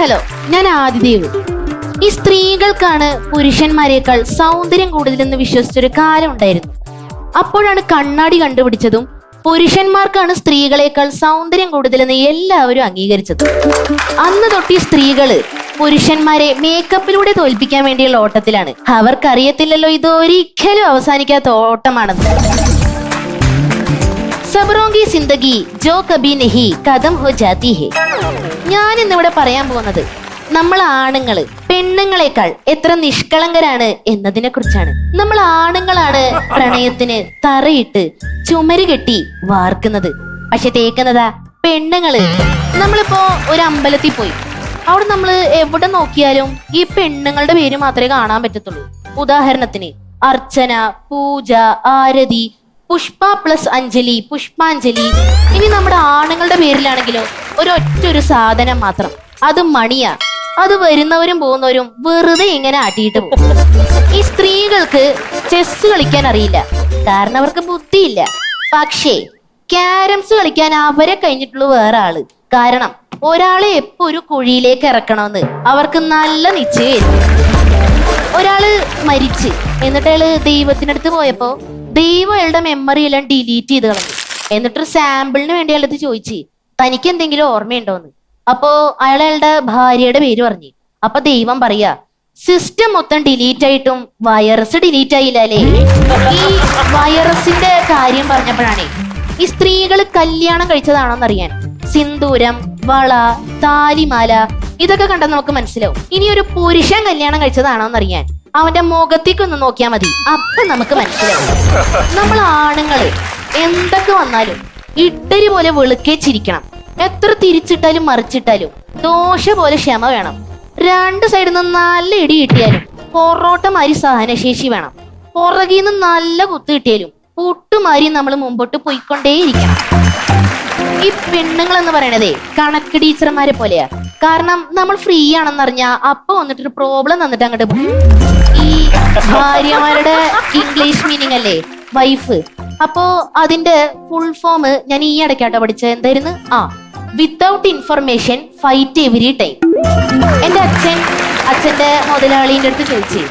Hello, ഞാൻ ആദിദേവ്. ഈ സ്ത്രീകൾക്കാണ് പുരുഷന്മാരെക്കാൾ സൗന്ദര്യം കൂടുതലെന്ന് വിശ്വസിച്ചൊരു കാലം ഉണ്ടായിരുന്നു. അപ്പോഴാണ് കണ്ണാടി കണ്ടുപിടിച്ചതും പുരുഷന്മാർക്കാണ് സ്ത്രീകളെക്കാൾ സൗന്ദര്യം കൂടുതലെന്ന് എല്ലാവരും അംഗീകരിച്ചത്. അന്ന് തൊട്ട് ഈ സ്ത്രീകള് പുരുഷന്മാരെ മേക്കപ്പിലൂടെ തോൽപ്പിക്കാൻ വേണ്ടിയുള്ള ഓട്ടത്തിലാണ്. അവർക്കറിയത്തില്ലല്ലോ ഇത് ഒരിക്കലും അവസാനിക്കാത്ത ഓട്ടമാണെന്ന്. സബറോങ്കി സിന്ദഗി ജോ കബി നഹി കദം ഹോ ജാതി ഹെ. ഞാൻ ഇന്നിവിടെ പറയാൻ പോകുന്നത് നമ്മൾ ആണുങ്ങള് പെണ്ണുങ്ങളെക്കാൾ എത്ര നിഷ്കളങ്കരാണ് എന്നതിനെ കുറിച്ചാണ്. നമ്മൾ ആണുങ്ങളാണ് പ്രണയത്തിന് തറയിട്ട് ചുമര് കെട്ടി വാർക്കുന്നത്, പക്ഷെ തേക്കുന്നതാ പെണ്ണുങ്ങള്. നമ്മളിപ്പോ ഒരു അമ്പലത്തിൽ പോയി, അവിടെ നമ്മൾ എവിടെ നോക്കിയാലും ഈ പെണ്ണുങ്ങളുടെ പേര് മാത്രമേ കാണാൻ പറ്റത്തുള്ളൂ. ഉദാഹരണത്തിന് അർച്ചന, പൂജ, ആരതി, പുഷ്പ പ്ലസ് അഞ്ജലി, പുഷ്പാഞ്ജലി. ഇനി നമ്മുടെ ആണുങ്ങളുടെ പേരിലാണെങ്കിലോ ഒരൊറ്റൊരു സാധനം മാത്രം, അത് മണിയാ. അത് വരുന്നവരും പോകുന്നവരും വെറുതെ ഇങ്ങനെ ആട്ടിയിട്ട് പോകും. ഈ സ്ത്രീകൾക്ക് ചെസ് കളിക്കാൻ അറിയില്ല, കാരണം അവർക്ക് ബുദ്ധിയില്ല. പക്ഷേ ക്യാരംസ് കളിക്കാൻ അവരെ കഴിഞ്ഞിട്ടുള്ള വേറെ ആള്. കാരണം ഒരാളെ എപ്പോ ഒരു കുഴിയിലേക്ക് ഇറക്കണമെന്ന് അവർക്ക് നല്ല നിശ്ചയം. ഒരാള് മരിച്ച് എന്നിട്ട് അയാള് ദൈവത്തിനടുത്ത് പോയപ്പോ ദൈവം അയാളുടെ മെമ്മറി എല്ലാം ഡിലീറ്റ് ചെയ്ത് കളഞ്ഞു. എന്നിട്ടൊരു സാമ്പിളിന് വേണ്ടി അയാളത് ചോദിച്ചു, തനിക്ക് എന്തെങ്കിലും ഓർമ്മയുണ്ടോന്ന്. അപ്പോ അയാളുടെ ഭാര്യയുടെ പേര് പറഞ്ഞു. അപ്പൊ ദൈവം പറയാ, സിസ്റ്റം മൊത്തം ഡിലീറ്റ് ആയിട്ടും വൈറസ് ഡിലീറ്റ് ആയില്ലേ. ഈ വൈറസിന്റെ കാര്യം പറഞ്ഞപ്പോഴാണേ ഈ സ്ത്രീകള് കല്യാണം കഴിച്ചതാണോന്നറിയാൻ സിന്ദൂരം, വള, താലിമാല ഇതൊക്കെ കണ്ടാൽ നമുക്ക് മനസ്സിലാവും. ഇനി ഒരു പുരുഷൻ കല്യാണം കഴിച്ചതാണോന്നറിയാൻ അവന്റെ മുഖത്തേക്കൊന്ന് നോക്കിയാൽ മതി, അപ്പൊ നമുക്ക് മനസ്സിലാവും. നമ്മൾ ആണുങ്ങള് എന്തൊക്കെ വന്നാലും ഇഡ്ഡലി പോലെ വെളുക്കേ ചിരിക്കണം. എത്ര തിരിച്ചിട്ടാലും മറിച്ചിട്ടാലും ദോശ പോലെ ക്ഷമ വേണം. രണ്ട് സൈഡിൽ നിന്ന് നല്ല ഇടി കിട്ടിയാലും പൊറോട്ടമാരി സഹനശേഷി വേണം. പുറകിൽ നിന്ന് നല്ല കുത്ത് കിട്ടിയാലും പുട്ടുമാരി നമ്മൾ മുമ്പോട്ട് പോയിക്കൊണ്ടേയിരിക്കണം. ഈ പെണ്ണുങ്ങൾ എന്ന് പറയണതേ കണക്ക് ടീച്ചർമാരെ പോലെയാ. കാരണം നമ്മൾ ഫ്രീ ആണെന്നറിഞ്ഞാ അപ്പൊ വന്നിട്ടൊരു പ്രോബ്ലം തന്നിട്ട് അങ്ങോട്ട് പോകും. ഈ ഭാര്യമാരുടെ ഇംഗ്ലീഷ് മീനിങ് അല്ലേ വൈഫ്. അപ്പോ അതിന്റെ ഫുൾ ഫോം ഞാൻ ഈ ഇടയ്ക്കാട്ടോ പഠിച്ചത്. എന്തായിരുന്നു? Without information fight every time. എന്റെ അച്ഛന്റെ മുതലാളിന്റെ അടുത്ത് ചോദിച്ചു,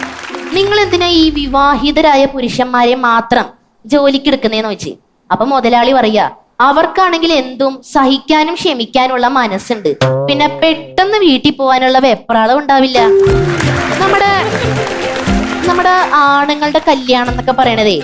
നിങ്ങൾ എന്തിനാ ഈ വിവാഹിതരായ പുരുഷന്മാരെ മാത്രം ജോലിക്ക് എടുക്കുന്നേന്ന് ചോദിച്ചു. അപ്പൊ മുതലാളി പറയാ, അവർക്കാണെങ്കിൽ എന്തും സഹിക്കാനും ക്ഷമിക്കാനുള്ള മനസ്സുണ്ട്, പിന്നെ പെട്ടെന്ന് വീട്ടിൽ പോകാനുള്ള വെപ്രാളം ഉണ്ടാവില്ല. നമ്മുടെ ആണുങ്ങളുടെ കല്യാണം എന്നൊക്കെ പറയണതേ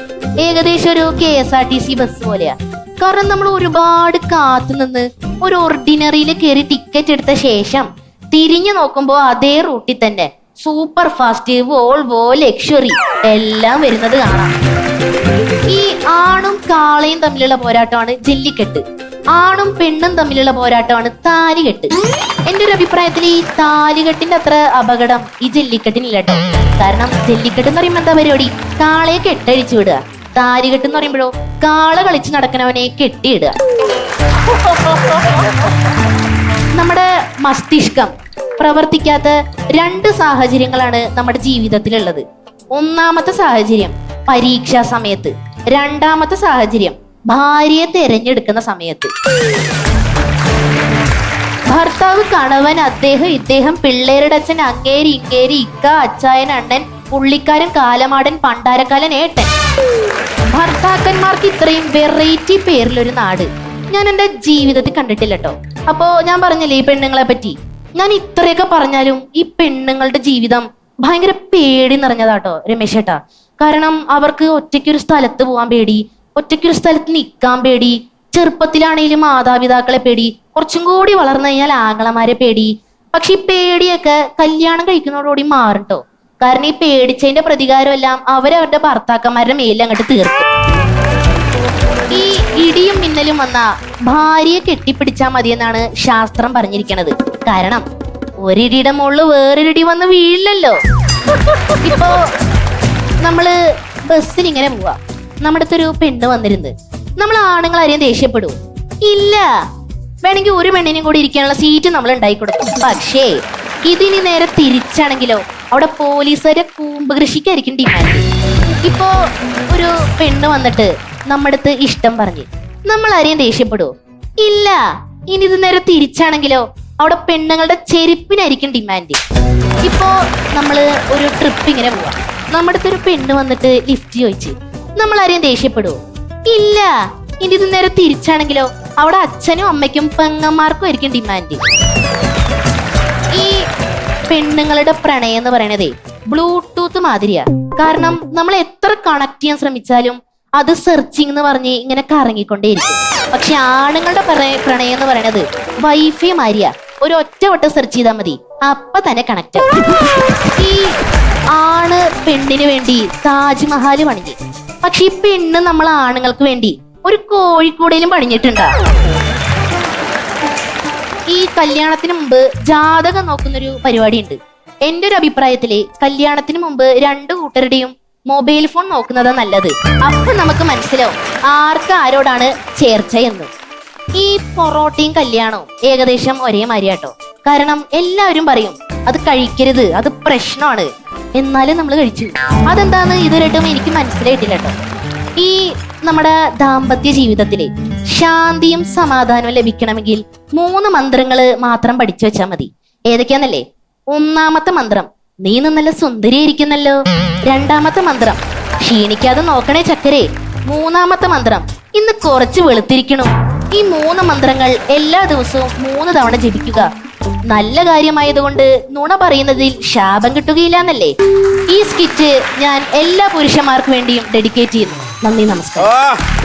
ഏകദേശം ഒരു KSRTC ബസ് പോലെയാ. കാരണം നമ്മൾ ഒരുപാട് കാത്തു നിന്ന് ഒരു ഓർഡിനറിയിൽ കയറി ടിക്കറ്റ് എടുത്ത ശേഷം തിരിഞ്ഞു നോക്കുമ്പോ അതേ റൂട്ടിൽ തന്നെ സൂപ്പർ ഫാസ്റ്റ്, വോൾവോ, ലക്ഷറി എല്ലാം വരുന്നത് കാണാം. ഈ ആണും കാളയും തമ്മിലുള്ള പോരാട്ടമാണ് ജല്ലിക്കെട്ട്. ആണും പെണ്ണും തമ്മിലുള്ള പോരാട്ടമാണ് താലികെട്ട്. എന്റെ ഒരു അഭിപ്രായത്തിൽ ഈ താലികെട്ടിന്റെ അത്ര അപകടം ഈ ജല്ലിക്കെട്ടിനില്ല കേട്ടോ. കാരണം ജല്ലിക്കെട്ട് എന്ന് പറയുമ്പോ എന്താ പരിപാടി? കാളയെ കെട്ടഴിച്ചു വിടുക. താലികെട്ട് എന്ന് പറയുമ്പോഴോ കാള കളിച്ച് നടക്കണവനെ കെട്ടിയിടുക. നമ്മുടെ മസ്തിഷ്കം പ്രവർത്തിക്കാത്ത രണ്ട് സാഹചര്യങ്ങളാണ് നമ്മുടെ ജീവിതത്തിലുള്ളത്. ഒന്നാമത്തെ സാഹചര്യം പരീക്ഷാ സമയത്ത്, രണ്ടാമത്തെ സാഹചര്യം ഭാര്യയെ തെരഞ്ഞെടുക്കുന്ന സമയത്ത്. ഭർത്താവ്, കണവൻ, അദ്ദേഹം, ഇദ്ദേഹം, പിള്ളേരുടെ അച്ഛൻ, അങ്ങേരി, ഇങ്ങേരി, ഇക്ക, അച്ചായൻ, അണ്ണൻ, പുള്ളിക്കാരൻ, കാലമാടൻ, പണ്ടാരക്കാലൻ, ഏട്ടൻ. ഭർത്താക്കന്മാർക്ക് ഇത്രയും വെറൈറ്റി പേരിലൊരു നാട് ഞാൻ എന്റെ ജീവിതത്തിൽ കണ്ടിട്ടില്ല കേട്ടോ. അപ്പോ ഞാൻ പറഞ്ഞില്ലേ ഈ പെണ്ണുങ്ങളെ പറ്റി, ഞാൻ ഇത്രയൊക്കെ പറഞ്ഞാലും ഈ പെണ്ണുങ്ങളുടെ ജീവിതം ഭയങ്കര പേടി നിറഞ്ഞതാട്ടോ രമേശ് ഏട്ടാ. കാരണം അവർക്ക് ഒറ്റയ്ക്കൊരു സ്ഥലത്ത് പോകാൻ പേടി, ഒറ്റയ്ക്കൊരു സ്ഥലത്ത് നിൽക്കാൻ പേടി. ചെറുപ്പത്തിലാണെങ്കിലും മാതാപിതാക്കളെ പേടി, കുറച്ചും കൂടി വളർന്നു കഴിഞ്ഞാൽ ആങ്ങളമാരെ പേടി. പക്ഷെ ഈ പേടിയൊക്കെ കല്യാണം കഴിക്കുന്നതോടുകൂടി മാറട്ടോ. കാരണം ഈ പേടിച്ചതിന്റെ പ്രതികാരം എല്ലാം അവരവരുടെ ഭർത്താക്കന്മാരുടെ മേലിൽ അങ്ങോട്ട് തീർക്കും. ഈ ഇടിയും മിന്നലും വന്ന ഭാര്യയെ കെട്ടിപ്പിടിച്ചാൽ മതിയെന്നാണ് ശാസ്ത്രം പറഞ്ഞിരിക്കണത്. കാരണം ഒരിടിയുടെ മുകളിൽ വേറൊരിടി വന്ന് വീഴില്ലല്ലോ. ഇപ്പോ നമ്മള് ബസ്സിൽ ഇങ്ങനെ പോവാ, നമ്മുടെ അടുത്തൊരു പെണ്ണ് വന്നിരുന്ന്, നമ്മൾ ആണുങ്ങൾ ആരെയും ദേഷ്യപ്പെടുവോ? ഇല്ല. വേണമെങ്കിൽ ഒരു പെണ്ണിനും കൂടി ഇരിക്കാനുള്ള സീറ്റ് നമ്മൾ ഉണ്ടാക്കി കൊടുക്കും. പക്ഷേ ഇതിനി നേരെ തിരിച്ചാണെങ്കിലോ അവിടെ പോലീസുകാരെ കൂമ്പ് കൃഷിക്കായിരിക്കും ഡിമാൻഡ്. ഇപ്പോ ഒരു പെണ്ണ് വന്നിട്ട് നമ്മുടെ അടുത്ത് ഇഷ്ടം പറഞ്ഞ് നമ്മൾ ആരെയും ദേഷ്യപ്പെടുവോ? ഇല്ല. ഇനി ഇത് നേരെ തിരിച്ചാണെങ്കിലോ അവിടെ പെണ്ണുങ്ങളുടെ ചെരുപ്പിനായിരിക്കും ഡിമാൻഡ്. ഇപ്പോ നമ്മള് ഒരു ട്രിപ്പ് ഇങ്ങനെ പോവാം, നമ്മുടെ അടുത്ത് ഒരു പെണ്ണ് വന്നിട്ട് ലിഫ്റ്റ് ചോദിച്ച് നമ്മൾ ആരെയും ദേഷ്യപ്പെടുവോ? ഇല്ല. ഇനി ഇത് നേരെ തിരിച്ചാണെങ്കിലോ, അവിടെ അച്ഛനും അമ്മയ്ക്കും പെങ്ങന്മാർക്കും ആയിരിക്കും ഡിമാൻഡ്. ഈ പെണ്ണുങ്ങളുടെ പ്രണയം എന്ന് പറയണതേ ബ്ലൂടൂത്ത് മാതിരിയാ. കാരണം നമ്മൾ എത്ര കണക്ട് ചെയ്യാൻ ശ്രമിച്ചാലും അത് സെർച്ചിങ് എന്ന് പറഞ്ഞ് ഇങ്ങനെ കറങ്ങിക്കൊണ്ടേയിരിക്കും. പക്ഷെ ആണുങ്ങളുടെ പ്രണയം എന്ന് പറയണത് വൈഫൈ മാതിരിയാ. ഒരു ഒറ്റ വട്ടം സെർച്ച് ചെയ്താൽ മതി, അപ്പൊ തന്നെ കണക്ട് ആവും. ഈ ആണ് പെണ്ണിന് വേണ്ടി താജ്മഹൽ പണിഞ്ഞ്, പക്ഷെ ഈ പെണ്ണ് നമ്മൾ ആണുങ്ങൾക്ക് വേണ്ടി ഒരു കോഴിക്കൂടയിലും പണിഞ്ഞിട്ടുണ്ടാ. ഈ കല്യാണത്തിന് മുമ്പ് ജാതകം നോക്കുന്നൊരു പരിപാടി ഉണ്ട്. എന്റെ ഒരു അഭിപ്രായത്തില് കല്യാണത്തിന് മുമ്പ് രണ്ടു കൂട്ടരുടെയും മൊബൈൽ ഫോൺ നോക്കുന്നതാ നല്ലത്. അപ്പൊ നമുക്ക് മനസ്സിലാവും ആർക്ക് ആരോടാണ് ചേർച്ച എന്ന്. ഈ പൊറോട്ടയും കല്യാണവും ഏകദേശം ഒരേ മാതിരിയാട്ടോ. കാരണം എല്ലാവരും പറയും അത് കഴിക്കരുത്, അത് പ്രശ്നമാണ്. എന്നാലും നമ്മൾ കഴിച്ചു. അതെന്താന്ന് ഇതുവരെയായിട്ടും എനിക്ക് മനസ്സിലായിട്ടില്ല കേട്ടോ. ഈ നമ്മുടെ ദാമ്പത്യ ജീവിതത്തില് ശാന്തിയും സമാധാനവും ലഭിക്കണമെങ്കിൽ 3 മന്ത്രങ്ങള് മാത്രം പഠിച്ചു വെച്ചാൽ മതി. ഏതൊക്കെയാന്നല്ലേ? ഒന്നാമത്തെ മന്ത്രം, നീ നല്ല സുന്ദരിയായിരിക്കുന്നല്ലോ. രണ്ടാമത്തെ മന്ത്രം, ക്ഷീണിക്കാതെ നോക്കണേ ചക്കരെ. മൂന്നാമത്തെ മന്ത്രം, ഇന്ന് കുറച്ച് വെളുത്തിരിക്കണു. ഈ 3 മന്ത്രങ്ങൾ എല്ലാ ദിവസവും 3 തവണ ജപിക്കുക. നല്ല കാര്യമായതുകൊണ്ട് നുണ പറയുന്നതിൽ ശാപം കിട്ടുകയില്ലെന്നല്ലേ. ഈ സ്കിറ്റ് ഞാൻ എല്ലാ പുരുഷന്മാർക്ക് വേണ്ടിയും ഡെഡിക്കേറ്റ് ചെയ്യുന്നു. നന്ദി, നമസ്കാരം.